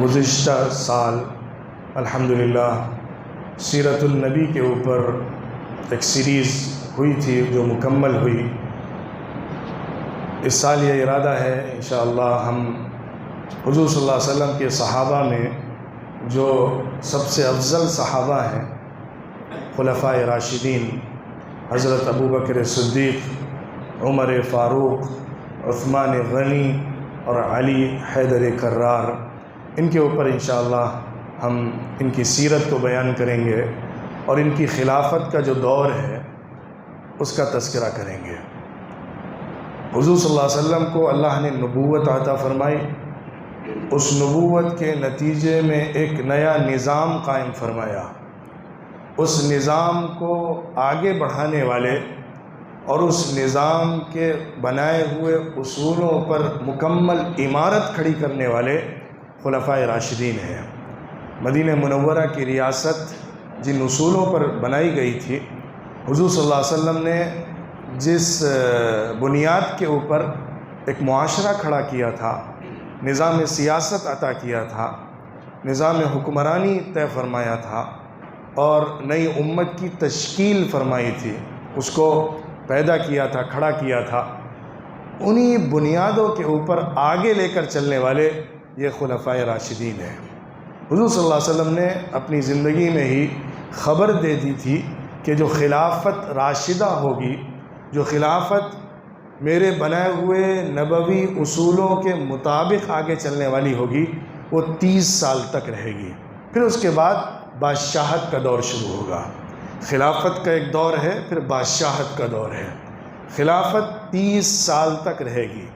گزشتہ سال الحمدللہ سیرت النبی کے اوپر ایک سیریز ہوئی تھی جو مکمل ہوئی۔ اس سال یہ ارادہ ہے انشاءاللہ ہم حضور صلی اللہ علیہ وسلم کے صحابہ میں جو سب سے افضل صحابہ ہیں خلفائے راشدین حضرت ابوبکر صدیق، عمر فاروق، عثمان غنی اور علی حیدر کرار، ان کے اوپر انشاءاللہ ہم ان کی سیرت کو بیان کریں گے اور ان کی خلافت کا جو دور ہے اس کا تذکرہ کریں گے۔ حضور صلی اللہ علیہ وسلم کو اللہ نے نبوت عطا فرمائی، اس نبوت کے نتیجے میں ایک نیا نظام قائم فرمایا، اس نظام کو آگے بڑھانے والے اور اس نظام کے بنائے ہوئے اصولوں پر مکمل عمارت کھڑی کرنے والے خلفائے راشدین ہیں۔ مدینہ منورہ کی ریاست جن اصولوں پر بنائی گئی تھی، حضور صلی اللہ علیہ وسلم نے جس بنیاد کے اوپر ایک معاشرہ کھڑا کیا تھا، نظام سیاست عطا کیا تھا، نظام حکمرانی طے فرمایا تھا اور نئی امت کی تشکیل فرمائی تھی، اس کو پیدا کیا تھا، کھڑا کیا تھا، انہی بنیادوں کے اوپر آگے لے کر چلنے والے یہ خلفائے راشدین ہیں۔ حضور صلی اللہ علیہ وسلم نے اپنی زندگی میں ہی خبر دے دی تھی کہ جو خلافت راشدہ ہوگی، جو خلافت میرے بنائے ہوئے نبوی اصولوں کے مطابق آگے چلنے والی ہوگی، وہ 30 سال تک رہے گی، پھر اس کے بعد بادشاہت کا دور شروع ہوگا۔ خلافت کا ایک دور ہے، پھر بادشاہت کا دور ہے۔ خلافت 30 سال تک رہے گی۔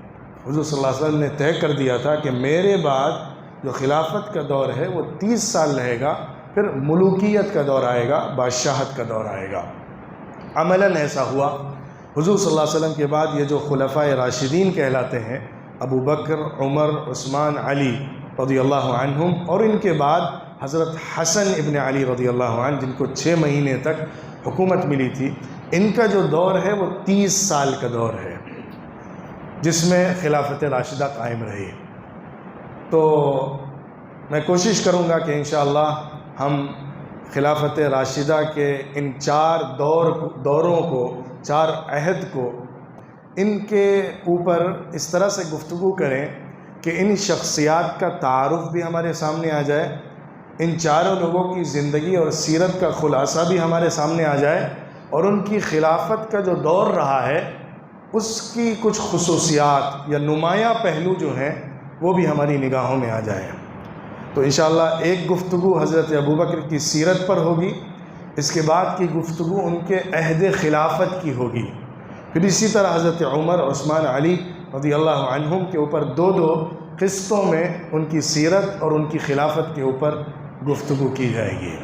حضور صلی اللہ علیہ وسلم نے طے کر دیا تھا کہ میرے بعد جو خلافت کا دور ہے وہ 30 سال رہے گا، پھر ملوکیت کا دور آئے گا، بادشاہت کا دور آئے گا۔ عملاً ایسا ہوا۔ حضور صلی اللہ علیہ وسلم کے بعد یہ جو خلفائے راشدین کہلاتے ہیں، ابو بکر، عمر، عثمان، علی رضی اللہ عنہم، اور ان کے بعد حضرت حسن ابن علی رضی اللہ عنہ جن کو 6 مہینے تک حکومت ملی تھی، ان کا جو دور ہے وہ 30 سال کا دور ہے جس میں خلافت راشدہ قائم رہی۔ تو میں کوشش کروں گا کہ انشاءاللہ ہم خلافت راشدہ کے ان 4 دوروں کو، 4 عہد کو، ان کے اوپر اس طرح سے گفتگو کریں کہ ان شخصیات کا تعارف بھی ہمارے سامنے آ جائے، ان چاروں لوگوں کی زندگی اور سیرت کا خلاصہ بھی ہمارے سامنے آ جائے، اور ان کی خلافت کا جو دور رہا ہے اس کی کچھ خصوصیات یا نمایاں پہلو جو ہیں وہ بھی ہماری نگاہوں میں آ جائیں۔ تو انشاءاللہ ایک گفتگو حضرت ابوبکر کی سیرت پر ہوگی، اس کے بعد کی گفتگو ان کے عہد خلافت کی ہوگی، پھر اسی طرح حضرت عمر، عثمان، علی رضی اللہ عنہم کے اوپر 2 قسطوں میں ان کی سیرت اور ان کی خلافت کے اوپر گفتگو کی جائے گی۔